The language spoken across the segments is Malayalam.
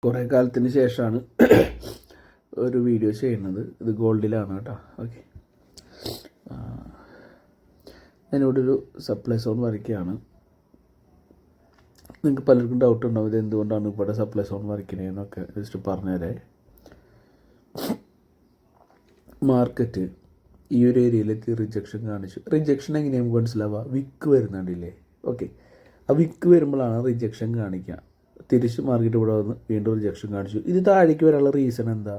കുറേ കാലത്തിന് ശേഷമാണ് ഒരു വീഡിയോ ചെയ്യുന്നത്. ഇത് ഗോൾഡിലാണ് കേട്ടോ. ഓക്കെ, ഞാനിവിടെ ഒരു സപ്ലൈ സോൺ വരയ്ക്കുകയാണ്. നിങ്ങൾക്ക് പലർക്കും ഡൗട്ട് ഉണ്ടാവും ഇത് എന്തുകൊണ്ടാണ് ഇവിടെ സപ്ലൈ സോൺ വരയ്ക്കണേന്നൊക്കെ ജസ്റ്റ് പറഞ്ഞുതരേ. മാർക്കറ്റ് ഈ ഒരു ഏരിയയിലേക്ക് റിജക്ഷൻ കാണിച്ചു. റിജക്ഷൻ എങ്ങനെയാണ് നമുക്ക് മനസ്സിലാവുക? വിക്ക് വരുന്നുണ്ടല്ലേ? ഓക്കെ, ആ വിക്ക് വരുമ്പോഴാണ് റിജക്ഷൻ കാണിക്കുക. തിരിച്ച് മാർക്കറ്റ് ഇവിടെ വന്ന് വീണ്ടും റിജക്ഷൻ കാണിച്ചു. ഇത് താഴേക്ക് വരാനുള്ള റീസൺ എന്താ?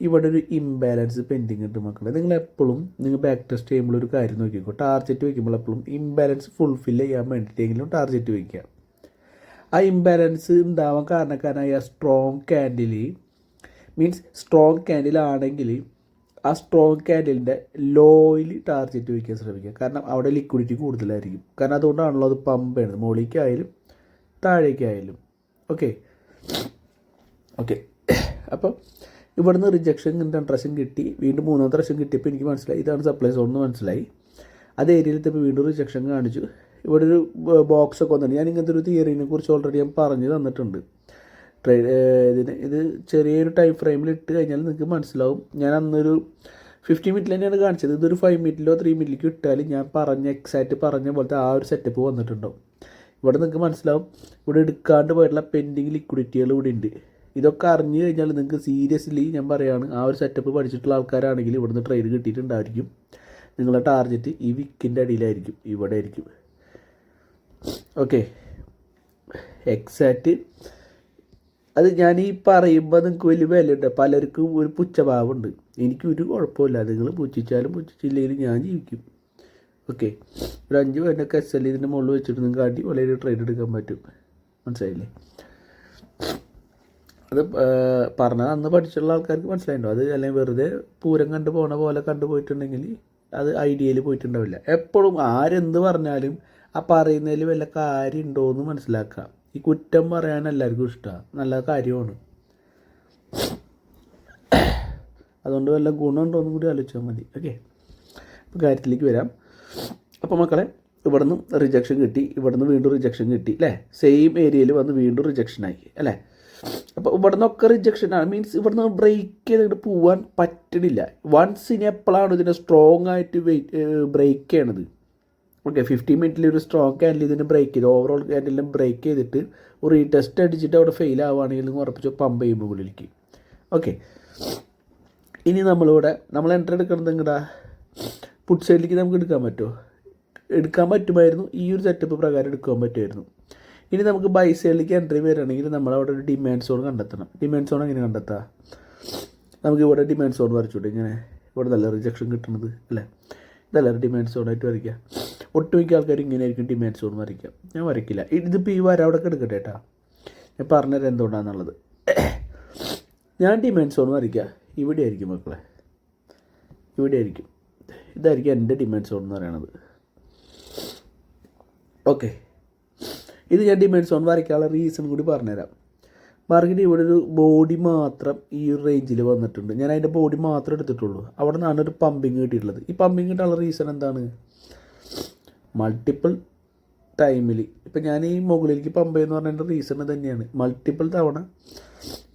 ഇവിടെ ഒരു ഇംബാലൻസ് പെൻഡിങ് ഉണ്ട് മക്കളെ. നിങ്ങൾ ബാക്ക് ടെസ്റ്റ് ചെയ്യുമ്പോൾ ഒരു കാര്യം നോക്കിക്കോ. ടാർഗറ്റ് വയ്ക്കുമ്പോൾ എപ്പോഴും ഇംബാലൻസ് ഫുൾഫിൽ ചെയ്യാൻ വേണ്ടിയിട്ടെങ്കിലും ടാർഗറ്റ് വയ്ക്കുക. ആ ഇംബാലൻസ് ഉണ്ടാവാൻ കാരണക്കാരനായ സ്ട്രോങ് ക്യാൻഡിൽ സ്ട്രോങ് ക്യാൻഡിലാണെങ്കിൽ ആ സ്ട്രോങ് ക്യാൻഡിലിൻ്റെ ലോയിൽ ടാർഗറ്റ് വയ്ക്കാൻ ശ്രമിക്കുക. കാരണം അവിടെ ലിക്വിഡിറ്റി കൂടുതലായിരിക്കും. കാരണം അതുകൊണ്ടാണല്ലോ അത് പമ്പ് ചെയ്യുന്നത്, മുകളിലേക്കായാലും താഴേക്കായാലും. ഓക്കെ, അപ്പം ഇവിടുന്ന് റിജക്ഷൻ 2 പ്രാവശ്യം കിട്ടി, വീണ്ടും 3ാമത്തെ പ്രാവശ്യം കിട്ടിയപ്പോൾ എനിക്ക് മനസ്സിലായി ഇതാണ് സപ്ലൈ സോൺ എന്ന് മനസ്സിലായി. അത് ഏരിയയിലെത്തിയപ്പോൾ വീണ്ടും റിജക്ഷൻ കാണിച്ചു. ഇവിടെ ഒരു ബോക്സൊക്കെ വന്നിട്ടുണ്ട്. ഞാൻ ഇങ്ങനത്തെ ഒരു തിയറിനെ കുറിച്ച് ഓൾറെഡി ഞാൻ പറഞ്ഞു തന്നിട്ടുണ്ട്. ഇത് ചെറിയൊരു ടൈം ഫ്രെയിമിൽ ഇട്ട് കഴിഞ്ഞാൽ നിങ്ങൾക്ക് മനസ്സിലാവും. ഞാൻ അന്നൊരു 50 മിനിറ്റിൽ തന്നെയാണ് കാണിച്ചത്. ഇതൊരു 5 മിനിറ്റിലോ 3 മിനിറ്റിലേക്കോ ഇട്ടാൽ ഞാൻ എക്സാക്റ്റ് പറഞ്ഞ പോലത്തെ ആ ഒരു സെറ്റപ്പ് വന്നിട്ടുണ്ടാവും. ഇവിടെ നിങ്ങൾക്ക് മനസ്സിലാവും ഇവിടെ എടുക്കാണ്ട് പോയിട്ടുള്ള പെൻഡിങ് ലിക്വിഡിറ്റികൾ ഇവിടെ ഉണ്ട്. ഇതൊക്കെ അറിഞ്ഞു കഴിഞ്ഞാൽ നിങ്ങൾക്ക് സീരിയസ്ലി ഞാൻ പറയുകയാണ്, ആ ഒരു സെറ്റപ്പ് പഠിച്ചിട്ടുള്ള ആൾക്കാരാണെങ്കിൽ ഇവിടുന്ന് ട്രേഡ് കിട്ടിയിട്ടുണ്ടായിരിക്കും. നിങ്ങളുടെ ടാർഗറ്റ് ഈ വിക്കിൻ്റെ അടിയിലായിരിക്കും, ഇവിടെ ആയിരിക്കും. ഓക്കെ, എക്സാക്റ്റ് അത് ഞാൻ ഈ പറയുമ്പോൾ നിങ്ങൾക്ക് വലിയ വിലയുണ്ട്. പലർക്കും ഒരു പുച്ഛഭാവമുണ്ട്. എനിക്കൊരു കുഴപ്പമില്ല, നിങ്ങൾ പുച്ഛിച്ചാലും പുച്ഛിച്ചില്ലെങ്കിലും ഞാൻ ജീവിക്കും. ഓക്കെ, ഒരു 5 പേരിനൊക്കെ SL ഇതിൻ്റെ മുകളിൽ വെച്ചിട്ട് നിങ്ങൾക്ക് അടിപൊളിയൊരു ട്രേഡ് എടുക്കാൻ പറ്റും. മനസ്സിലായില്ലേ? അത് പറഞ്ഞത് അന്ന് പഠിച്ചുള്ള ആൾക്കാർക്ക് മനസ്സിലായിട്ടുണ്ടോ? അത് അല്ലെങ്കിൽ വെറുതെ പൂരം കണ്ടു പോണ പോലെ കണ്ടുപോയിട്ടുണ്ടെങ്കിൽ അത് ഐഡിയയിൽ പോയിട്ടുണ്ടാവില്ല. എപ്പോഴും ആരെന്ത് പറഞ്ഞാലും ആ പറയുന്നതിൽ വല്ല കാര്യം ഉണ്ടോ എന്ന് മനസ്സിലാക്കാം. ഈ കുറ്റം പറയാൻ എല്ലാവർക്കും ഇഷ്ടമാണ്, നല്ല കാര്യമാണ്. അതുകൊണ്ട് വല്ല ഗുണമുണ്ടോ എന്നും കൂടി ആലോചിച്ചാൽ മതി. ഓക്കെ, അപ്പോൾ കാര്യത്തിലേക്ക് വരാം. അപ്പോൾ മക്കളെ, ഇവിടുന്ന് റിജക്ഷൻ കിട്ടി, ഇവിടുന്ന് വീണ്ടും റിജക്ഷൻ കിട്ടി അല്ലേ? സെയിം ഏരിയയിൽ വന്ന് വീണ്ടും റിജക്ഷനായി അല്ലേ? അപ്പോൾ ഇവിടുന്നൊക്കെ റിജക്ഷനാണ്. ഇവിടുന്ന് ബ്രേക്ക് ചെയ്തിട്ട് പോകാൻ പറ്റണില്ല. വൺസ് ഇനി എപ്പോഴാണ് ഇതിനെ സ്ട്രോങ് ആയിട്ട് ബ്രേക്ക് ചെയ്യണത്? ഓക്കെ, 50 മിനിറ്റിൽ ഒരു സ്ട്രോങ് ക്യാൻഡിൽ ഇതിന് ബ്രേക്ക് ചെയ്ത് ഓവറോൾ ക്യാൻഡിലും ബ്രേക്ക് ചെയ്തിട്ട് ഒരു റീടെസ്റ്റ് അടിച്ചിട്ട് അവിടെ ഫെയിൽ ആവുകയാണെങ്കിൽ ഉറപ്പിച്ച് പമ്പ് ചെയ്യുമ്പോൾ മുകളിലേക്ക്. ഓക്കെ, ഇനി നമ്മൾ എൻട്രി എടുക്കുന്നത് എങ്ങടാ? പുട്ട് സൈഡിലേക്ക് നമുക്ക് എടുക്കാൻ പറ്റുമായിരുന്നു. ഈ ഒരു സെറ്റപ്പ് പ്രകാരം എടുക്കാൻ പറ്റുമായിരുന്നു. ഇനി നമുക്ക് ബൈ സൈഡിലേക്ക് എൻട്രി വരികയാണെങ്കിൽ നമ്മളവിടെ ഒരു ഡിമാൻഡ് സോൺ കണ്ടെത്തണം. ഡിമാൻഡ് സോൺ എങ്ങനെ കണ്ടെത്താം? നമുക്ക് ഇവിടെ ഡിമാൻഡ് സോൺ വരച്ചോട്ടെ. ഇങ്ങനെ ഇവിടെ നല്ല റിജക്ഷൻ കിട്ടുന്നത് അല്ലേ? ഇതല്ല ഡിമാൻഡ് സോണായിട്ട് വരയ്ക്കുക. ഒട്ടുമിക്ക ആൾക്കാർ ഇങ്ങനെയായിരിക്കും ഡിമാൻഡ് സോൺ വരയ്ക്കുക. ഞാൻ വരയ്ക്കില്ല. ഇതിപ്പോൾ ഈ വര അവിടെ എടുക്കട്ടെ കേട്ടോ. ഞാൻ പറഞ്ഞുതരാം എന്തുകൊണ്ടാണെന്നുള്ളത്. ഞാൻ ഡിമാൻഡ് സോൺ വരയ്ക്കുക ഇവിടെ ആയിരിക്കും മക്കളെ, ഇവിടെ ആയിരിക്കും. ഇതായിരിക്കും എൻ്റെ ഡിമാൻഡ് സോൺ എന്ന് പറയണത്. ഓക്കെ, ഇത് ഞാൻ ഡിമാൻഡ് സോൺ വരയ്ക്കാനുള്ള റീസൺ കൂടി പറഞ്ഞുതരാം. മാർക്കറ്റ് ഇവിടെ ഒരു ബോഡി മാത്രം ഈ ഒരു റേഞ്ചിൽ വന്നിട്ടുണ്ട്. ഞാൻ അതിൻ്റെ ബോഡി മാത്രമേ എടുത്തിട്ടുള്ളൂ. അവിടെ നിന്നാണ് ഒരു പമ്പിങ് കിട്ടിയിട്ടുള്ളത്. ഈ പമ്പിങ് കിട്ടാനുള്ള റീസൺ എന്താണ്? മൾട്ടിപ്പിൾ ടൈമിൽ ഇപ്പം ഞാൻ ഈ മുകളിലേക്ക് പമ്പ് എന്ന് പറഞ്ഞതിൻ്റെ റീസൺ തന്നെയാണ്. മൾട്ടിപ്പിൾ തവണ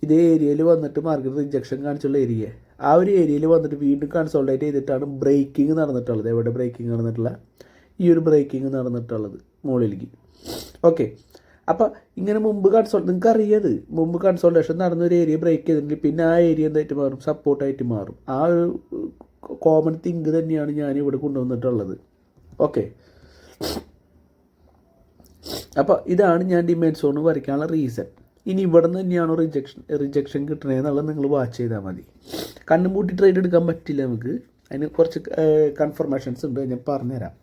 ഇതേ ഏരിയയിൽ വന്നിട്ട് മാർക്കറ്റ് റിജക്ഷൻ കാണിച്ചുള്ള ഏരിയ, ആ ഒരു ഏരിയയിൽ വന്നിട്ട് വീണ്ടും കൺസോൾട്ടേറ്റ് ചെയ്തിട്ടാണ് ബ്രേക്കിംഗ് നടന്നിട്ടുള്ളത്. എവിടെ ബ്രേക്കിംഗ് നടന്നിട്ടുള്ള? ഈ ഒരു ബ്രേക്കിംഗ് നടന്നിട്ടുള്ളത് മുകളിലേക്ക്. ഓക്കെ, അപ്പോൾ ഇങ്ങനെ നിങ്ങൾക്ക് അറിയാത് മുമ്പ് കൺസോൾട്ടേഷൻ നടന്നൊരു ഏരിയ ബ്രേക്ക് ചെയ്തിട്ടുണ്ടെങ്കിൽ പിന്നെ ആ ഏരിയ എന്തായിട്ട് മാറും? സപ്പോർട്ടായിട്ട് മാറും. ആ ഒരു കോമൺ തിങ്ക് തന്നെയാണ് ഞാൻ ഇവിടെ കൊണ്ടുവന്നിട്ടുള്ളത്. ഓക്കെ, അപ്പോൾ ഇതാണ് ഞാൻ ഡിമാൻഡ് സോൺ വരയ്ക്കാനുള്ള റീസൺ. ഇനി ഇവിടെ നിന്ന് തന്നെയാണോ റിജക്ഷൻ കിട്ടണേന്നുള്ളത് നിങ്ങൾ വാച്ച് ചെയ്താൽ മതി. കണ്ണും പൂട്ടി ട്രേഡ് എടുക്കാൻ പറ്റില്ല നമുക്ക്. അതിന് കുറച്ച് കൺഫർമേഷൻസ് ഉണ്ട്, ഞാൻ പറഞ്ഞുതരാം.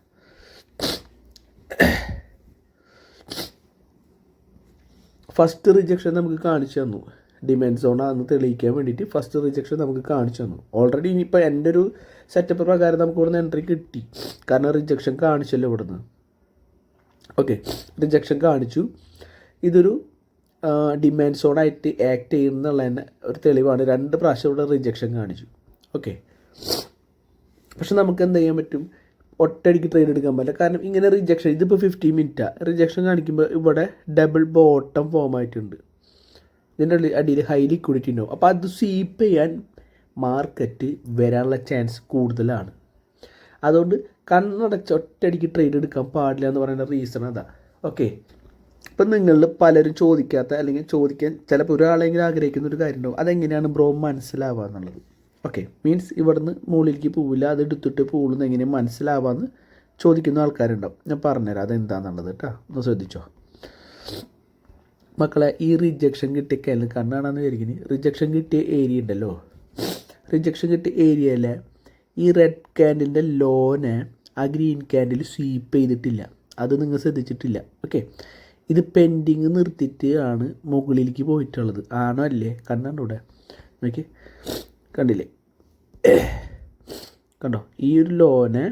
ഫസ്റ്റ് റിജക്ഷൻ നമുക്ക് കാണിച്ചു തന്നു. ഡിമാൻഡ് സോണാണെന്ന് തെളിയിക്കാൻ വേണ്ടിയിട്ട് ഫസ്റ്റ് റിജക്ഷൻ നമുക്ക് കാണിച്ചു തന്നു. ഓൾറെഡി ഇനിയിപ്പോൾ എൻ്റെ ഒരു സെറ്റപ്പ് പ്രകാരം നമുക്ക് ഇവിടുന്ന് എൻട്രി കിട്ടി. കാരണം റിജക്ഷൻ കാണിച്ചല്ലോ ഇവിടുന്ന്. ഓക്കെ, റിജക്ഷൻ കാണിച്ചു. ഇതൊരു ഡിമാൻഡ് സോണായിട്ട് ആക്ട് ചെയ്യുന്നുള്ള തന്നെ ഒരു തെളിവാണ്. 2 പ്രാവശ്യം ഇവിടെ റിജക്ഷൻ കാണിച്ചു. ഓക്കെ, പക്ഷെ നമുക്ക് എന്ത് ചെയ്യാൻ പറ്റും? ഒറ്റയടിക്ക് ട്രേഡ് എടുക്കാൻ പറ്റില്ല. കാരണം ഇങ്ങനെ റിജക്ഷൻ, ഇതിപ്പോൾ 50 മിനിറ്റാണ് റിജക്ഷൻ കാണിക്കുമ്പോൾ ഇവിടെ ഡബിൾ ബോട്ടം ഫോം ആയിട്ടുണ്ട്. ഇതിൻ്റെ അടിയിൽ ഹൈ ലിക്വിഡിറ്റി ഉണ്ടാവും. അപ്പോൾ അത് സ്വീപ്പ് ചെയ്യാൻ മാർക്കറ്റ് വരാനുള്ള ചാൻസ് കൂടുതലാണ്. അതുകൊണ്ട് കണ്ണടച്ച് ഒറ്റയടിക്ക് ട്രേഡ് എടുക്കാൻ പാടില്ല എന്ന് പറയുന്ന റീസൺ അതാ. ഓക്കെ, ഇപ്പം നിങ്ങളിൽ പലരും ചോദിക്കാത്ത അല്ലെങ്കിൽ ചോദിക്കാൻ ചിലപ്പോൾ ഒരാളെങ്കിലും ആഗ്രഹിക്കുന്ന ഒരു കാര്യം ഉണ്ടാവും, അതെങ്ങനെയാണ് ബ്രോ മനസ്സിലാവുക എന്നുള്ളത്. ഓക്കെ, മീൻസ് ഇവിടുന്ന് മുകളിലേക്ക് പോവില്ല, അത് എടുത്തിട്ട് പോകുന്നത് എങ്ങനെയാണ് മനസ്സിലാവാമെന്ന് ചോദിക്കുന്ന ആൾക്കാരുണ്ടാവും. ഞാൻ പറഞ്ഞുതരാം അതെന്താണെന്നുള്ളത് കേട്ടോ, ഒന്ന് ശ്രദ്ധിച്ചോ മക്കളെ. ഈ റിജക്ഷൻ കിട്ടിയ ക്യാൻഡിൽ കണ്ണാണെന്ന് വിചാരിക്കുന്നത്, റിജക്ഷൻ കിട്ടിയ ഏരിയ ഉണ്ടല്ലോ, റിജക്ഷൻ കിട്ടിയ ഏരിയയിലെ ഈ റെഡ് ക്യാൻഡിലിൻ്റെ ലോനെ ആ ഗ്രീൻ ക്യാൻഡിൽ സ്വീപ്പ് ചെയ്തിട്ടില്ല, അത് നിങ്ങൾ ശ്രദ്ധിച്ചിട്ടില്ല. ഓക്കെ, ഇത് പെൻഡിങ് നിർത്തിയിട്ട് ആണ് മുകളിലേക്ക് പോയിട്ടുള്ളത്, ആണോ അല്ലേ? കണ്ടോ ഇവിടെ നോക്കി, കണ്ടില്ലേ? കണ്ടോ, ഈ ഒരു ലോനെ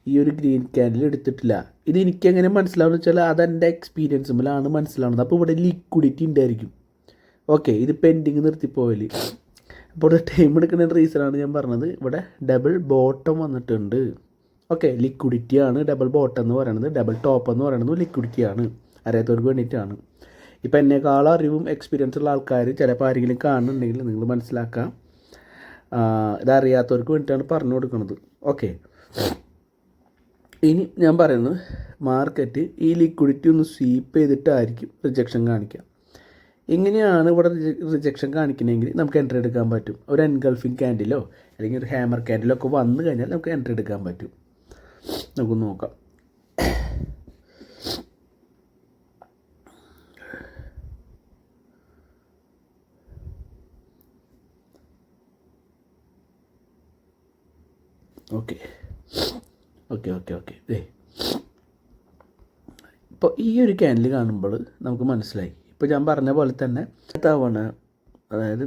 ഈ ഒരു ഗ്രീൻ ക്യാൻഡിൽ എടുത്തിട്ടില്ല. ഇത് എനിക്കെങ്ങനെ മനസ്സിലാവുന്ന വെച്ചാൽ അതെൻ്റെ എക്സ്പീരിയൻസുമ്പോഴാണ് മനസ്സിലാവുന്നത്. അപ്പോൾ ഇവിടെ ലിക്വിഡിറ്റി ഉണ്ടായിരിക്കും. ഓക്കെ, ഇത് പെൻഡിങ് നിർത്തിപ്പോയാൽ. അപ്പോൾ ഇവിടെ ടൈം എടുക്കുന്ന റീസണാണ് ഞാൻ പറഞ്ഞത്. ഇവിടെ ഡബിൾ ബോട്ടം വന്നിട്ടുണ്ട്. ഓക്കെ, ലിക്വിഡിറ്റിയാണ് ഡബിൾ ബോട്ടം എന്ന് പറയുന്നത്, ഡബിൾ ടോപ്പ് എന്ന് പറയുന്നത് ലിക്വിഡിറ്റിയാണ്. അറിയാത്തവർക്ക് വേണ്ടിയിട്ടാണ്. ഇപ്പം എന്നെക്കാളും അറിവും എക്സ്പീരിയൻസ് ഉള്ള ആൾക്കാർ ചിലപ്പോൾ ആരെങ്കിലും കാണുന്നുണ്ടെങ്കിൽ നിങ്ങൾ മനസ്സിലാക്കാം, ഇതറിയാത്തവർക്ക് വേണ്ടിയിട്ടാണ് പറഞ്ഞു കൊടുക്കുന്നത്. ഓക്കെ, ഇനി ഞാൻ പറയുന്നത് മാർക്കറ്റ് ഈ ലിക്വിഡിറ്റി ഒന്ന് സ്വീപ്പ് ചെയ്തിട്ടായിരിക്കും റിജക്ഷൻ കാണിക്കുക. ഇങ്ങനെയാണ് ഇവിടെ റിജക്ഷൻ കാണിക്കണമെങ്കിൽ നമുക്ക് എൻട്രി എടുക്കാൻ പറ്റും. ഒരു എൻഗൾഫിംഗ് ക്യാൻഡിലോ അല്ലെങ്കിൽ ഒരു ഹാമർ ക്യാൻഡിലോ ഒക്കെ വന്നു കഴിഞ്ഞാൽ നമുക്ക് എൻട്രി എടുക്കാൻ പറ്റും. നമുക്ക് നോക്കാം. ഓക്കെ ഓക്കെ ഓക്കെ ഓക്കെ ഇപ്പോൾ ഈ ഒരു ക്യാൻഡിൽ കാണുമ്പോൾ നമുക്ക് മനസ്സിലായി. ഇപ്പോൾ ഞാൻ പറഞ്ഞ പോലെ തന്നെ തവണ, അതായത്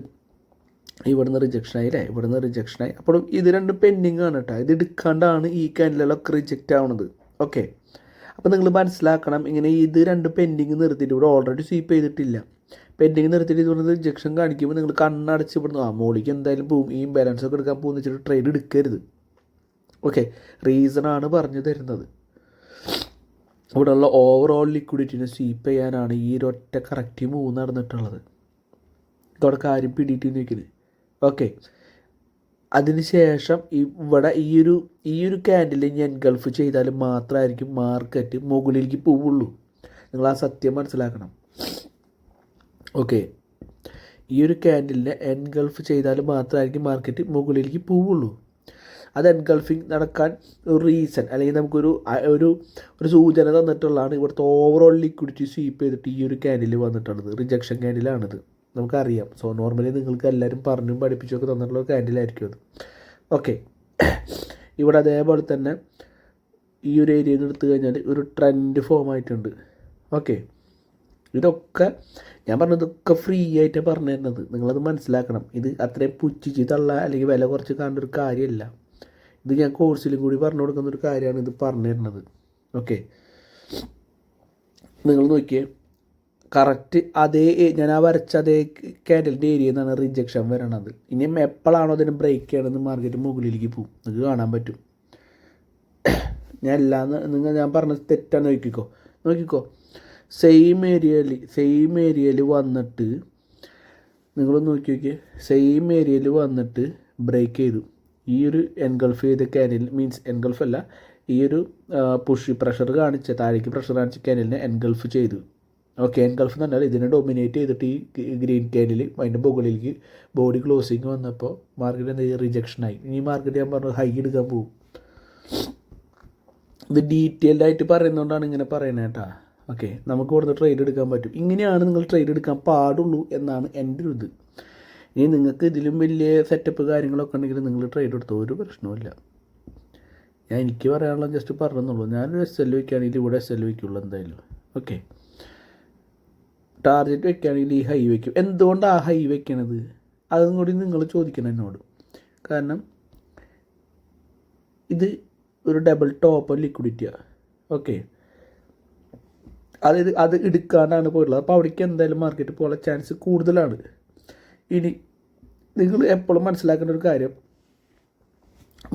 ഇവിടുന്ന് റിജക്ഷനായി അല്ലേ, ഇവിടുന്ന് റിജക്ഷനായി. അപ്പോഴും ഇത് രണ്ടും പെൻഡിങ് ആണ് കേട്ടോ. ഇത് എടുക്കാണ്ടാണ് ഈ ക്യാൻഡിലുകളൊക്കെ റിജക്റ്റ് ആവുന്നത്. ഓക്കെ, അപ്പോൾ നിങ്ങൾ മനസ്സിലാക്കണം, ഇങ്ങനെ ഇത് രണ്ട് പെൻഡിങ് നിർത്തിയിട്ട് ഇവിടെ ഓൾറെഡി സ്വീപ്പ് ചെയ്തിട്ടില്ല, പെൻഡിങ് നിർത്തിയിട്ട് ഇതുകൊണ്ട് റിജക്ഷൻ കാണിക്കുമ്പോൾ നിങ്ങൾ കണ്ണടച്ച് ഇവിടുന്ന് മോളിക്ക് എന്തായാലും പോവും, ഈ ബാലൻസ് ഒക്കെ എടുക്കാൻ പോകുന്ന വെച്ചിട്ട് ട്രേഡ് എടുക്കരുത്. ഓക്കെ, റീസണാണ് പറഞ്ഞു തരുന്നത്. ഇവിടെയുള്ള ഓവറോൾ ലിക്വിഡിറ്റിനെ സ്വീപ്പ് ചെയ്യാനാണ് ഈ ഒരൊറ്റ കറക്റ്റ് മൂവ് നടന്നിട്ടുള്ളത്. ഇതോടെ കാര്യം പിടിയിട്ട് നിൽക്കുന്നത്. ഓക്കെ, അതിനുശേഷം ഇവിടെ ഈ ഒരു ക്യാൻഡിൽ ഞാൻ എൻഗൾഫ് ചെയ്താൽ മാത്രമായിരിക്കും മാർക്കറ്റ് മുകളിലേക്ക് പോവുള്ളൂ. നിങ്ങൾ ആ സത്യം മനസ്സിലാക്കണം. ഓക്കെ, ഈ ഒരു ക്യാൻഡിലിനെ എൻഗൾഫ് ചെയ്താൽ മാത്രമായിരിക്കും മാർക്കറ്റ് മുകളിലേക്ക് പോവുള്ളൂ. അത് എൻഗൾഫിങ് നടക്കാൻ ഒരു റീസൺ അല്ലെങ്കിൽ നമുക്കൊരു ഒരു സൂചന തന്നിട്ടുള്ളതാണ്. ഇവിടുത്തെ ഓവറോൾ ലിക്വിഡിറ്റി സ്വീപ്പ് ചെയ്തിട്ട് ഈ ഒരു ക്യാൻഡിൽ വന്നിട്ടുള്ളത് റിജക്ഷൻ ക്യാൻഡിലാണിത്, നമുക്കറിയാം. സോ നോർമലി നിങ്ങൾക്ക് എല്ലാവരും പറഞ്ഞും പഠിപ്പിച്ചൊക്കെ തന്നിട്ടുള്ള ഒരു ക്യാൻഡിലായിരിക്കും അത്. ഓക്കെ, ഇവിടെ അതേപോലെ തന്നെ ഈ ഒരു ഏരിയയിൽ നിന്ന് എടുത്തു കഴിഞ്ഞാൽ ഒരു ട്രെൻഡ് ഫോം ആയിട്ടുണ്ട്. ഓക്കെ, ഇതൊക്കെ ഞാൻ പറഞ്ഞതൊക്കെ ഫ്രീ ആയിട്ട് പറഞ്ഞു തരുന്നത്, നിങ്ങളത് മനസ്സിലാക്കണം. ഇത് അത്രയും പുച്ഛിച്ച് തള്ള അല്ലെങ്കിൽ വില കുറച്ച് കാണേണ്ട ഒരു കാര്യമല്ല. ഇത് ഞാൻ കോഴ്സിലും കൂടി പറഞ്ഞു കൊടുക്കുന്ന ഒരു കാര്യമാണ് ഇത് പറഞ്ഞു തരുന്നത്. ഓക്കെ, നിങ്ങൾ നോക്കിയേ, കറക്റ്റ് അതേ ഞാൻ ആ വരച്ച അതേ ക്യാൻഡലിൻ്റെ ഏരിയയിൽ നിന്നാണ് റിജക്ഷൻ വരണത്. ഇനി എപ്പോഴാണോ അതിന് ബ്രേക്ക് ചെയ്യണമെന്ന് മാർക്കറ്റ് മുകളിലേക്ക് പോകും, നിങ്ങൾക്ക് കാണാൻ പറ്റും. ഞാൻ ഞാൻ പറഞ്ഞത് തെറ്റാന്ന് നോക്കിക്കോ. സെയിം ഏരിയയിൽ വന്നിട്ട് നിങ്ങൾ നോക്കിയേ, സെയിം ഏരിയയിൽ വന്നിട്ട് ബ്രേക്ക് ചെയ്തു. ഈ ഒരു എൻഗൾഫ് ചെയ്ത ക്യാനിൽ, മീൻസ് എൻഗൾഫ് അല്ല, ഈ ഒരു പുഷ് പ്രഷർ താഴേക്ക് പ്രഷർ കാണിച്ച ക്യാനിലിനെ എൻഗൾഫ് ചെയ്തു. ഓക്കെ, എൻഗൾഫ് എന്ന് പറഞ്ഞാൽ ഇതിനെ ഡൊമിനേറ്റ് ചെയ്തിട്ട് ഈ ഗ്രീൻ ക്യാനിൽ അതിൻ്റെ മുകളിലേക്ക് ബോഡി ക്ലോസിങ് വന്നപ്പോൾ മാർക്കറ്റ് എന്താ റിജക്ഷനായി. ഇനി മാർക്കറ്റ് ഞാൻ പറഞ്ഞു ഹൈ എടുക്കാൻ പോകും. ഇത് ഡീറ്റെയിൽഡ് ആയിട്ട് പറയുന്നതുകൊണ്ടാണ് ഇങ്ങനെ പറയുന്നത് കേട്ടോ. ഓക്കെ, നമുക്ക് ഇവിടുന്ന് ട്രേഡ് എടുക്കാൻ പറ്റും. ഇങ്ങനെയാണ് നിങ്ങൾ ട്രേഡ് എടുക്കാൻ പാടുള്ളൂ എന്നാണ് എൻ്റെ ഒരു ഇത്. ഇനി നിങ്ങൾക്ക് ഇതിലും വലിയ സെറ്റപ്പ് കാര്യങ്ങളൊക്കെ ഉണ്ടെങ്കിൽ നിങ്ങൾ ട്രേഡ് എടുത്തോ, ഒരു പ്രശ്നവുമില്ല. എനിക്ക് പറയാനുള്ള ജസ്റ്റ് പറഞ്ഞെന്നുള്ളൂ. ഞാനൊരു SL വയ്ക്കുകയാണെങ്കിൽ ഇവിടെ SL വയ്ക്കുള്ളൂ എന്തായാലും. ഓക്കെ, ടാർഗറ്റ് വയ്ക്കുകയാണെങ്കിൽ ഈ ഹൈ വയ്ക്കും. എന്തുകൊണ്ടാണ് ആ ഹൈ വയ്ക്കണത് അതും കൂടി നിങ്ങൾ ചോദിക്കണം എന്നോട്. കാരണം ഇത് ഒരു ഡബിൾ ടോപ്പ് ലിക്വിഡിറ്റിയാണ്. ഓക്കെ, അത് എടുക്കാനാണ് പോയിട്ടുള്ളത്. അപ്പോൾ അവിടേക്ക് എന്തായാലും മാർക്കറ്റ് പോകാനുള്ള ചാൻസ് കൂടുതലാണ്. ഇനി നിങ്ങൾ എപ്പോഴും മനസ്സിലാക്കേണ്ട ഒരു കാര്യം,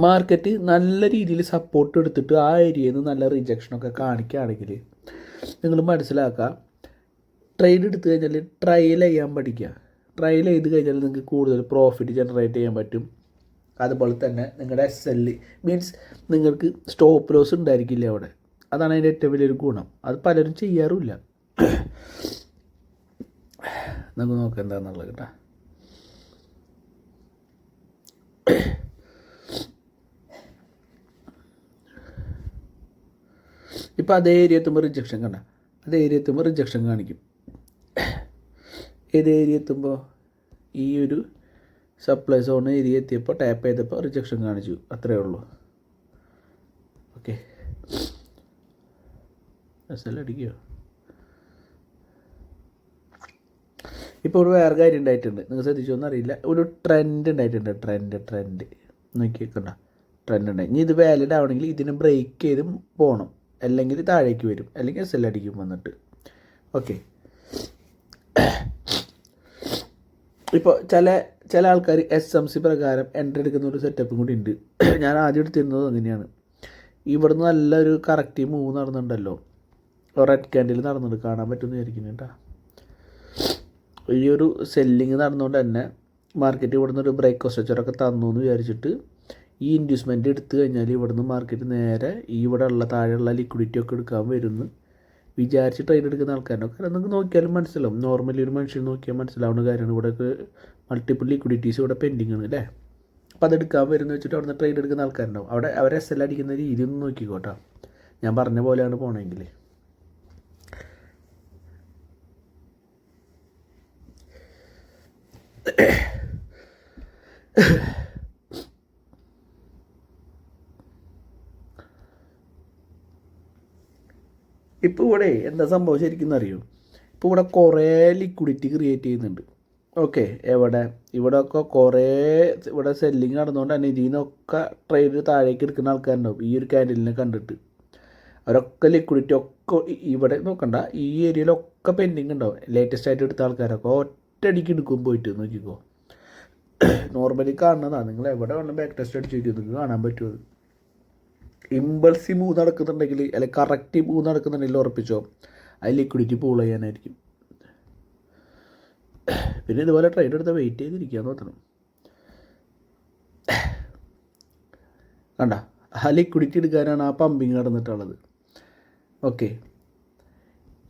മാർക്കറ്റ് നല്ല രീതിയിൽ സപ്പോർട്ട് എടുത്തിട്ട് ആ ഏരിയയിൽ നിന്ന് നല്ല റിജക്ഷനൊക്കെ കാണിക്കുകയാണെങ്കിൽ നിങ്ങൾ മനസ്സിലാക്കുക, ട്രേഡ് എടുത്തു കഴിഞ്ഞാൽ ട്രയൽ ചെയ്യാൻ പഠിക്കുക. ട്രയൽ ചെയ്ത് കഴിഞ്ഞാൽ നിങ്ങൾക്ക് കൂടുതൽ പ്രോഫിറ്റ് ജനറേറ്റ് ചെയ്യാൻ പറ്റും. അതുപോലെ തന്നെ നിങ്ങളുടെ SL മീൻസ് നിങ്ങൾക്ക് സ്റ്റോപ്പ് ലോസ് ഉണ്ടായിരിക്കില്ല അവിടെ. അതാണ് അതിൻ്റെ ഏറ്റവും വലിയൊരു ഗുണം. അത് പലരും ചെയ്യാറുമില്ല. നമുക്ക് നോക്കാം എന്താണെന്നുള്ളത് കേട്ടോ. ഇപ്പോൾ അതേ ഏരിയ എത്തുമ്പോൾ റിജക്ഷൻ കണ്ട, അതേ ഏരിയ എത്തുമ്പോൾ റിജക്ഷൻ കാണിക്കും. ഏത് ഏരിയ എത്തുമ്പോൾ ഈ ഒരു സപ്ലൈ സോൺ ഏരിയ എത്തിയപ്പോൾ ടാപ്പ് ചെയ്തപ്പോൾ റിജക്ഷൻ കാണിച്ചു, അത്രയേ ഉള്ളൂ. Okay, SL അടിക്കുകയോ? ഇപ്പോൾ ഒരു വേറെ കാര്യം ഉണ്ടായിട്ടുണ്ട്, നിങ്ങൾ ശ്രദ്ധിച്ചോന്നും അറിയില്ല. ഒരു ട്രെൻഡ് ഉണ്ടായിട്ടുണ്ട്. ട്രെൻഡ് നോക്കിയേക്കണ്ട, ട്രെൻഡ് ഉണ്ടായി. ഇനി ഇത് വാലിഡ് ആവണമെങ്കിൽ ഇതിനെ ബ്രേക്ക് ചെയ്ത് പോകണം, അല്ലെങ്കിൽ താഴേക്ക് വരും, അല്ലെങ്കിൽ SL അടിക്കും വന്നിട്ട്. ഓക്കെ, ഇപ്പോൾ ചില ആൾക്കാർ SMC പ്രകാരം എൻട്രി എടുക്കുന്ന ഒരു സെറ്റപ്പും കൂടി ഉണ്ട്. ഞാൻ ആദ്യം എടുത്തിരുന്നത് അങ്ങനെയാണ്. ഇവിടുന്ന് നല്ലൊരു കറക്റ്റ് മൂവ് നടന്നിട്ടുണ്ടല്ലോ, റെഡ് ക്യാൻഡിൽ നടന്നിട്ട് കാണാൻ പറ്റുമെന്ന് വിചാരിക്കുന്നു കേട്ടോ. ഈ ഒരു സെല്ലിങ് നടന്നുകൊണ്ട് തന്നെ മാർക്കറ്റ് ഇവിടുന്ന് ഒരു ബ്രേക്ക് സ്ട്രക്ചറൊക്കെ തന്നു എന്ന് വിചാരിച്ചിട്ട് ഈ ഇൻഡ്യൂസ്മെൻറ്റ് എടുത്തു കഴിഞ്ഞാൽ ഇവിടുന്ന് മാർക്കറ്റ് നേരെ ഇവിടെ ഉള്ള താഴെയുള്ള ലിക്വിഡിറ്റി ഒക്കെ എടുക്കാൻ വരുമെന്ന് വിചാരിച്ച് ട്രേഡ് എടുക്കുന്ന ആൾക്കാരുണ്ടോ? കാരണം നിങ്ങൾക്ക് നോക്കിയാലും മനസ്സിലാവും. നോർമലി ഒരു മനുഷ്യൻ നോക്കിയാൽ മനസ്സിലാവുന്ന കാര്യമാണ്. ഇവിടെയൊക്കെ മൾട്ടിപ്പിൾ ലിക്വിഡിറ്റീസ് ഇവിടെ പെൻഡിങ് ആണ് അല്ലേ. അപ്പോൾ അതെടുക്കാൻ വരുമെന്ന് വെച്ചിട്ട് അവിടെ നിന്ന് ട്രേഡ് എടുക്കുന്ന ആൾക്കാരുണ്ടാവും. അവിടെ അവർ SL അടിക്കുന്ന രീതി ഒന്ന് നോക്കിക്കോട്ടോ. ഞാൻ പറഞ്ഞ പോലെയാണ് പോകണമെങ്കിൽ. ഇപ്പോൾ ഇവിടെ എന്താ സംഭവം ശരിക്കും അറിയോ? ഇപ്പോൾ ഇവിടെ കുറേ ലിക്വിഡിറ്റി ക്രിയേറ്റ് ചെയ്യുന്നുണ്ട്. ഓക്കെ, ഇവിടെയൊക്കെ കുറേ ഇവിടെ സെല്ലിങ് നടന്നുകൊണ്ട് തന്നെ ഇതിൽ നിന്നൊക്കെ ട്രേഡ് താഴേക്ക് എടുക്കുന്ന ആൾക്കാരുണ്ടാവും. ഈ ഒരു ക്യാൻഡിലിനെ കണ്ടിട്ട് അവരൊക്കെ ലിക്വിഡിറ്റി ഒക്കെ ഇവിടെ നോക്കണ്ട, ഈ ഏരിയയിലൊക്കെ പെൻഡിങ് ഉണ്ടാവും. ലേറ്റസ്റ്റ് ആയിട്ട് എടുത്ത ആൾക്കാരൊക്കെ ഒറ്റയടിക്ക് എടുക്കും പോയിട്ട് നോക്കിക്കോ. നോർമലി കാണുന്നതാണ്. നിങ്ങൾ എവിടെ വേണം ബാക്ക് ടെസ്റ്റ് അടിച്ച് നോക്കി നിങ്ങൾക്ക് കാണാൻ പറ്റുമോ? ഇമ്പൾസീവ് മൂവ് നടക്കുന്നുണ്ടെങ്കിൽ അല്ലെങ്കിൽ കറക്റ്റ് മൂവ് നടക്കുന്നുണ്ടെങ്കിൽ ഉറപ്പിച്ചോ അത് ലിക്വിഡിറ്റി പൂൾ ചെയ്യാനായിരിക്കും. പിന്നെ ഇതുപോലെ ട്രേഡ് എടുത്ത് വെയിറ്റ് ചെയ്തിരിക്കുക നോക്കണം. കണ്ട, ആ ലിക്വിഡിറ്റി എടുക്കാനാണ് ആ പമ്പിങ് നടന്നിട്ടുള്ളത്. ഓക്കെ,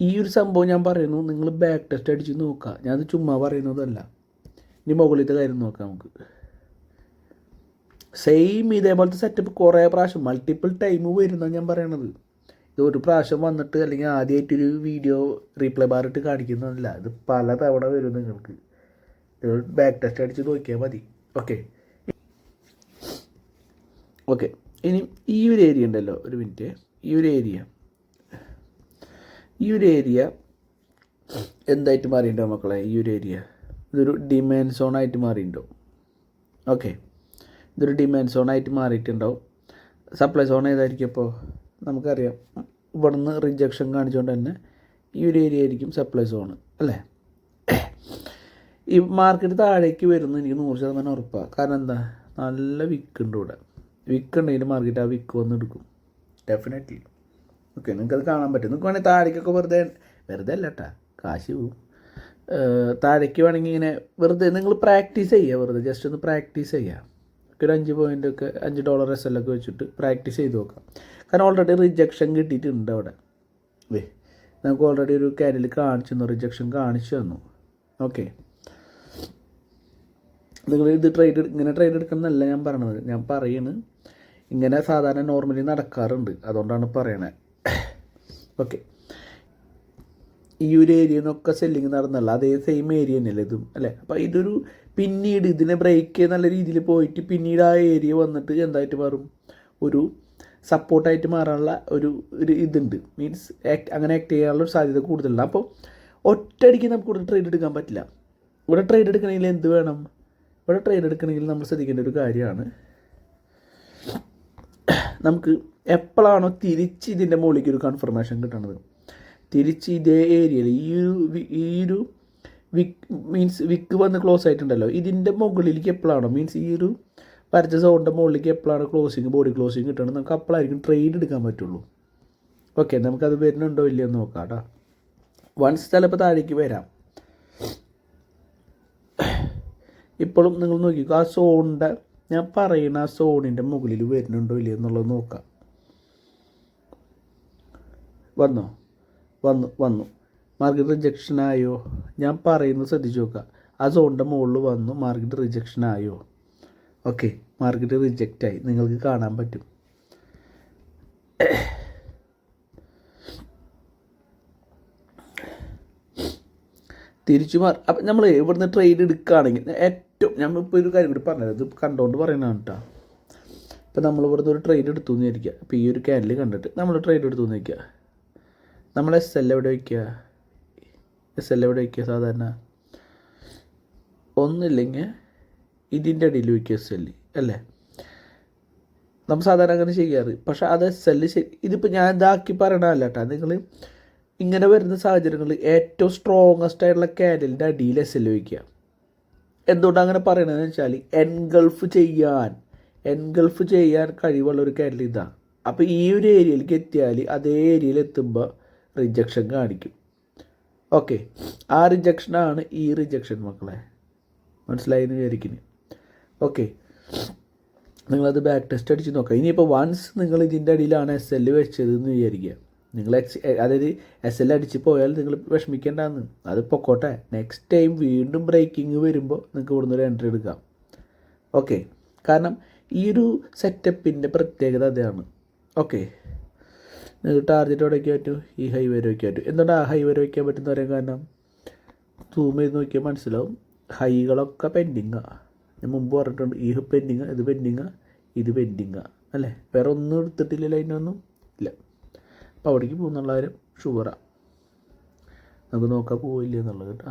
ഈ ഒരു സംഭവം ഞാൻ പറയുന്നു, നിങ്ങൾ ബാക്ക് ടെസ്റ്റ് അടിച്ച് നോക്കുക. ഞാനത് ചുമ്മാ പറയുന്നതല്ല. ഇനി മുകളിലത്തെ കാര്യം നോക്കാം നമുക്ക്. സെയിം ഇതേപോലത്തെ സെറ്റപ്പ് കുറേ പ്രാവശ്യം മൾട്ടിപ്പിൾ ടൈം വരുന്നതാണ് ഞാൻ പറയണത്. ഇത് ഒരു പ്രാവശ്യം വന്നിട്ട് അല്ലെങ്കിൽ ആദ്യമായിട്ടൊരു വീഡിയോ റീപ്ലേ ബാർ ഇട്ട് കാണിക്കുന്നതല്ല. ഇത് പല തവണ വരും നിങ്ങൾക്ക്. ഇത് ബാക്ക് ടെസ്റ്റ് അടിച്ച് നോക്കിയാൽ മതി. ഓക്കെ, ഇനി ഈ ഒരു ഏരിയ ഉണ്ടല്ലോ, ഒരു മിനിറ്റ്. ഈ ഒരു ഏരിയ എന്തായിട്ട് മാറിയിട്ടുണ്ടാവും മക്കളെ? ഈ ഒരു ഏരിയ ഇതൊരു ഡിമാൻഡ് സോണായിട്ട് മാറിയിട്ടുണ്ടാവും. ഓക്കെ, ഇതൊരു ഡിമാൻഡ് സോണായിട്ട് മാറിയിട്ടുണ്ടാവും. സപ്ലൈ സോൺ ഏതായിരിക്കും? അപ്പോൾ നമുക്കറിയാം, ഇവിടുന്ന് റിജക്ഷൻ കാണിച്ചുകൊണ്ട് തന്നെ ഈ ഒരു ഏരിയ ആയിരിക്കും സപ്ലൈ സോൺ അല്ലേ. ഈ മാർക്കറ്റ് താഴേക്ക് വരുന്നത് എനിക്ക് 100% ഉറപ്പാണ്. കാരണം എന്താ, നല്ല വിക്കുണ്ട് ഇവിടെ. വിക്കുണ്ടെങ്കിൽ മാർക്കറ്റ് ആ വിക്ക് വന്ന് എടുക്കും ഡെഫിനറ്റ്ലി. ഓക്കെ, നിങ്ങൾക്കത് കാണാൻ പറ്റും. നിങ്ങൾക്ക് വേണമെങ്കിൽ താഴേക്കൊക്കെ വെറുതെ അല്ല കേട്ടോ, കാശ് പോവും. താഴേക്ക് വേണമെങ്കിൽ ഇങ്ങനെ വെറുതെ നിങ്ങൾ പ്രാക്ടീസ് ചെയ്യുക. വെറുതെ ജസ്റ്റ് ഒന്ന് പ്രാക്ടീസ് ചെയ്യുക. ഒരു 5 പോയിൻ്റൊക്കെ $5 SL ഒക്കെ വെച്ചിട്ട് പ്രാക്ടീസ് ചെയ്ത് നോക്കാം. കാരണം ഓൾറെഡി റിജക്ഷൻ കിട്ടിയിട്ടുണ്ട് അവിടെ. നമുക്ക് ഓൾറെഡി ഒരു ക്യാൻഡിൽ കാണിച്ചു തന്നു, റിജക്ഷൻ കാണിച്ചു തന്നു. ഓക്കെ, നിങ്ങൾ ഇത് ഇങ്ങനെ ട്രേഡ് എടുക്കണമെന്നല്ല ഞാൻ പറയണത്. ഞാൻ പറയുന്നത് ഇങ്ങനെ സാധാരണ നോർമലി നടക്കാറുണ്ട്, അതുകൊണ്ടാണ് പറയണത്. ഓക്കെ, ഈ ഒരു ഏരിയ നിന്നൊക്കെ സെല്ലിങ് നടന്നല്ല, അതേ സെയിം ഏരിയ തന്നെയല്ലേ ഇതും അല്ലേ. അപ്പോൾ ഇതൊരു പിന്നീട് ഇതിനെ ബ്രേക്ക് ചെയ്ത് നല്ല രീതിയിൽ പോയിട്ട് പിന്നീട് ആ ഏരിയ വന്നിട്ട് എന്തായിട്ട് മാറും, ഒരു സപ്പോർട്ടായിട്ട് മാറാനുള്ള ഒരു ഇതുണ്ട്. മീൻസ് അങ്ങനെ ആക്ട് ചെയ്യാനുള്ള ഒരു സാധ്യത കൂടുതലാണ്. അപ്പോൾ ഒറ്റയടിക്ക് നമുക്ക് ഇവിടെ ട്രേഡ് എടുക്കാൻ പറ്റില്ല. ഇവിടെ ട്രേഡ് എടുക്കണമെങ്കിൽ എന്ത് വേണം? ഇവിടെ ട്രേഡ് എടുക്കണമെങ്കിൽ നമ്മൾ ശ്രദ്ധിക്കേണ്ട ഒരു കാര്യമാണ്, നമുക്ക് എപ്പോഴാണോ തിരിച്ച് ഇതിൻ്റെ മുകളിലേക്ക് ഒരു കൺഫർമേഷൻ കിട്ടണത്, തിരിച്ച് ഇതേ ഏരിയയിൽ ഈ ഒരു വിക്ക് വന്ന് ക്ലോസ് ആയിട്ടുണ്ടല്ലോ, ഇതിൻ്റെ മുകളിലേക്ക് എപ്പോഴാണോ മീൻസ് ഈ ഒരു വരച്ച സോണിൻ്റെ മുകളിലേക്ക് എപ്പോഴാണ് ബോഡി ക്ലോസിങ് കിട്ടണം, നമുക്ക് അപ്പോഴായിരിക്കും ട്രേഡ് എടുക്കാൻ പറ്റുള്ളൂ. ഓക്കെ, നമുക്കത് വരുന്നുണ്ടോ ഇല്ലയെന്ന് നോക്കാം കേട്ടോ. വൺസ് ചിലപ്പോൾ താഴേക്ക് വരാം. ഇപ്പോഴും നിങ്ങൾ നോക്കിക്കോ, ആ സോണിൻ്റെ ഞാൻ പറയുന്ന ആ സോണിൻ്റെ മുകളിൽ വരുന്നുണ്ടോ ഇല്ലയോ എന്നുള്ളത് നോക്കാം. വന്നോ? വന്നു. മാർക്കറ്റ് റിജക്ഷൻ ആയോ? ഞാൻ പറയുന്നത് ശ്രദ്ധിച്ച് നോക്കുക. ആ സോണിൻ്റെ മുകളിൽ വന്നു, മാർക്കറ്റ് റിജക്ഷൻ ആയോ? ഓക്കെ, മാർക്കറ്റ് റിജക്റ്റായി, നിങ്ങൾക്ക് കാണാൻ പറ്റും. അപ്പം നമ്മൾ ഇവിടുന്ന് ട്രേഡ് എടുക്കുകയാണെങ്കിൽ ഏറ്റവും നമ്മളിപ്പോൾ ഒരു കാര്യം കൂടി പറഞ്ഞത്, ഇത് കണ്ടുകൊണ്ട് പറയുന്നതാണ് കേട്ടോ. ഇപ്പോൾ നമ്മൾ ഇവിടുന്ന് ഒരു ട്രേഡ് എടുത്തു എന്ന് വിചാരിക്കുക. അപ്പോൾ ഈ ഒരു ക്യാൻഡിൽ കണ്ടിട്ട് നമ്മൾ ട്രേഡ് എടുത്തു എന്ന് വയ്ക്കുക. നമ്മൾ SL എവിടെ വയ്ക്കുക? SL എവിടെ വയ്ക്കുക? സാധാരണ ഒന്നില്ലെങ്കിൽ ഇതിൻ്റെ അടിയിൽ വയ്ക്കുക SL അല്ലേ? നമ്മൾ സാധാരണ അങ്ങനെ ചെയ്യാറ്. പക്ഷേ അത് SL ഇതിപ്പോൾ ഞാൻ ഇതാക്കി പറയണതല്ല കേട്ടോ. നിങ്ങൾ ഇങ്ങനെ വരുന്ന സാഹചര്യങ്ങളിൽ ഏറ്റവും സ്ട്രോങ്ങസ്റ്റ് ആയിട്ടുള്ള ക്യാൻഡലിൻ്റെ അടിയിൽ SL വയ്ക്കുക. എന്തുകൊണ്ടാണ് അങ്ങനെ പറയണതെന്ന് വെച്ചാൽ എൻഗൾഫ് ചെയ്യാൻ കഴിവുള്ള ഒരു ക്യാൻഡിൽ ഇതാണ്. അപ്പോൾ ഈ ഒരു ഏരിയയിലേക്ക് എത്തിയാൽ അതേ ഏരിയയിൽ എത്തുമ്പോൾ റിജക്ഷൻ കാണിക്കും. ഓക്കെ, ആ റിജക്ഷനാണ് ഈ റിജക്ഷൻ മക്കളെ, മനസ്സിലായെന്ന് വിചാരിക്കുന്നു. ഓക്കെ, നിങ്ങളത് ബാക്ക് ടെസ്റ്റ് അടിച്ച് നോക്കാം. ഇനിയിപ്പോൾ വൺസ് നിങ്ങൾ ഇതിൻ്റെ അടിയിലാണ് SL വെച്ചതെന്ന് വിചാരിക്കുക. നിങ്ങൾ അതായത് SL അടിച്ച് പോയാൽ നിങ്ങൾ വിഷമിക്കേണ്ടെന്ന്, അത് പൊക്കോട്ടെ. നെക്സ്റ്റ് ടൈം വീണ്ടും ബ്രേക്കിംഗ് വരുമ്പോൾ നിങ്ങൾക്ക് ഇവിടുന്ന് ഒരു എൻട്രി എടുക്കാം. ഓക്കെ, കാരണം ഈ ഒരു സെറ്റപ്പിൻ്റെ പ്രത്യേകത അതാണ്. ഓക്കെ, നിങ്ങൾക്ക് ടാർഗറ്റ് എവിടെ വയ്ക്കാൻ പറ്റും? ഈ ഹൈ വരെ വയ്ക്കാൻ പറ്റും. എന്തുകൊണ്ട് ആ ഹൈ വരെ വയ്ക്കാൻ പറ്റുന്ന പറയാൻ കാരണം, സൂം ചെയ്ത് നോക്കിയാൽ മനസ്സിലാവും. ഹൈകളൊക്കെ പെൻഡിങ്ങാണ്. ഞാൻ മുമ്പ് പറഞ്ഞിട്ടുണ്ട്, ഈ പെൻഡിങ്, ഇത് പെൻഡിങ്ങാണ് അല്ലേ? വേറെ ഒന്നും എടുത്തിട്ടില്ലല്ലോ, അതിനൊന്നും ഇല്ല. അപ്പോൾ അവിടേക്ക് പോകുന്നുള്ള കാര്യം ഷുവറാണ്. നമുക്ക് നോക്കാൻ പോവില്ല എന്നുള്ളത് കേട്ടോ.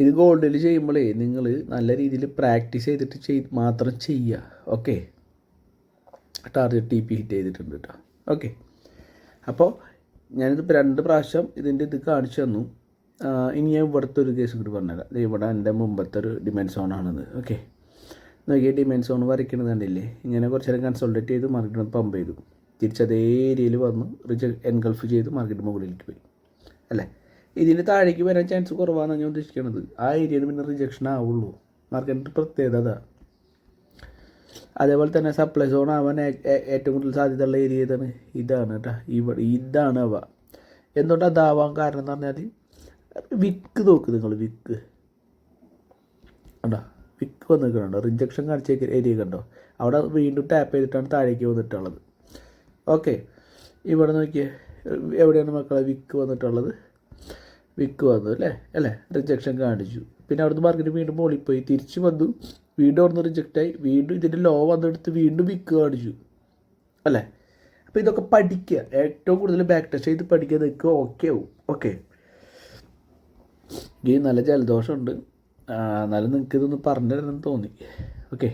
ഇത് ഗോൾഡിൽ ചെയ്യുമ്പോഴേ നിങ്ങൾ നല്ല രീതിയിൽ പ്രാക്ടീസ് ചെയ്തിട്ട് മാത്രം ചെയ്യുക. ഓക്കെ, ടാർഗറ്റ് TP ഹിറ്റ് ചെയ്തിട്ടുണ്ട് കേട്ടോ. ഓക്കെ, അപ്പോൾ ഞാനിതിപ്പോൾ 2 പ്രാവശ്യം ഇതിൻ്റെ ഇത് കാണിച്ചു തന്നു. ഇനി ഞാൻ ഇവിടുത്തെ ഒരു കേസ് കൂടി പറഞ്ഞുതരാം. ഇവിടെ എൻ്റെ മുമ്പത്തെ ഒരു ഡിമാൻഡ് സോണാണിത്. ഓക്കെ, നോക്കിയാൽ ഡിമാൻഡ് സോൺ വരയ്ക്കുന്നത് കണ്ടില്ലേ? ഇങ്ങനെ കുറച്ച് നേരം കൺസോൾട്ടേറ്റ് ചെയ്ത് മാർക്കറ്റ് പമ്പ് ചെയ്തു, തിരിച്ചതേ ഏരിയയിൽ വന്നു എൻഗൾഫ് ചെയ്ത് മാർക്കറ്റ് മുകളിലേക്ക് പോയി അല്ലേ? ഇതിന് താഴേക്ക് വരാൻ ചാൻസ് കുറവാണെന്ന് ഞാൻ ഉദ്ദേശിക്കുന്നത്. ആ ഏരിയയിൽ പിന്നെ റിജക്ഷൻ ആവുള്ളൂ. മാർക്കറ്റിൻ്റെ പ്രത്യേകത അതാണ്. അതേപോലെ തന്നെ സപ്ലൈ സോൺ ആവാൻ ഏറ്റവും കൂടുതൽ സാധ്യതയുള്ള ഏരിയ ഇതാണ് കേട്ടോ. ഇതാണ് അവ. എന്തുകൊണ്ട് അതാവാൻ കാരണം എന്ന് പറഞ്ഞാൽ, വിക്ക് നോക്ക് നിങ്ങൾ, വിക്ക് കണ്ടോ? വിക്ക് വന്നിട്ടുണ്ടോ? റിജക്ഷൻ കാണിച്ച ഏരിയ കണ്ടോ? അവിടെ വീണ്ടും ടാപ്പ് ചെയ്തിട്ടാണ് താഴേക്ക് വന്നിട്ടുള്ളത്. ഓക്കെ, ഇവിടെ നോക്കിയേ, എവിടെയാണ് മക്കളെ വിക്ക് വന്നിട്ടുള്ളത്? വിക്ക് വന്നു അല്ലേ? റിജക്ഷൻ കാണിച്ചു. പിന്നെ അവിടുന്ന് മാർക്കറ്റ് വീണ്ടും മുകളിൽ പോയി, തിരിച്ച് വന്നു, വീണ്ടും അവിടുന്ന് റിജക്റ്റായി, വീണ്ടും ഇതിൻ്റെ ലോ വന്നെടുത്ത് വീണ്ടും വിക്ക് കാണിച്ചു അല്ലേ? അപ്പോൾ ഇതൊക്കെ പഠിക്കുക. ഏറ്റവും കൂടുതൽ ബാക്ക് ടെസ്റ്റ് ചെയ്ത് പഠിക്കുക, നിങ്ങൾക്ക് ഓക്കെ ആവും. ഓക്കെ, ഈ നല്ല ജലദോഷമുണ്ട്, എന്നാലും നിങ്ങൾക്ക് ഇതൊന്ന് പറഞ്ഞു തരണമെന്ന് തോന്നി. ഓക്കെ,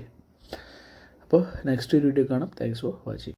അപ്പോൾ നെക്സ്റ്റ് വീഡിയോ കാണാം. Thanks for watching.